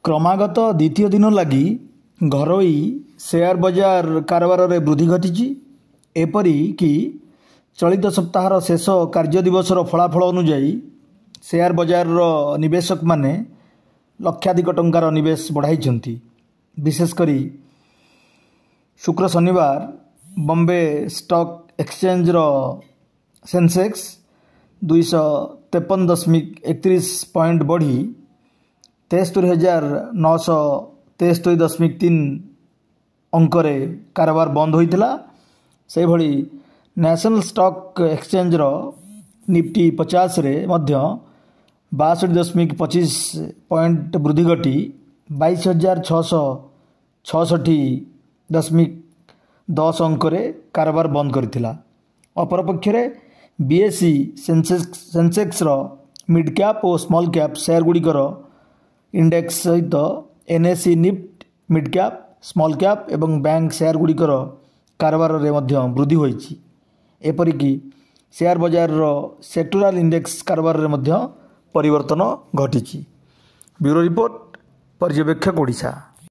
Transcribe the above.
क्रमागत द्वितीय दिन लगी घरोई शेयर बजार कारबार में वृद्धि घटी। एपरी कि चलित सप्ताहर शेष कार्य दिवसर फलाफल अनुजाई शेयर बजार निवेशक माने लक्षाधिक टंकार निवेश बढ़ाई। विशेषकर शुक्र शनिवार Bombay stock exchange Sensex 253.31 point बढ़ी 73,973.3 अंकरे कारबार बंद होता। से भली नेशनल स्टॉक एक्सचेंज निफ्टी 50 रे मध्य 62.25 पॉइंट वृद्धि घटी 22,666.10 अंकरे कारबार बंद करथिला। अपरपक्षरे बीएसई सेंसेक्स मिड कैप और स्मॉल कैप शेयर गुड़िकर इंडेक्स सहित NSE Nifty mid cap small cap एवं बैंक शेयर गुड़िकर कारबार रे मध्य वृद्धि होईछि। एपरिकी शेयर बजार सेक्टोरल इंडेक्स कारबार रे मध्य परिवर्तन घटिछि। ब्यूरो रिपोर्ट पर्यवेक्षक ओडिशा।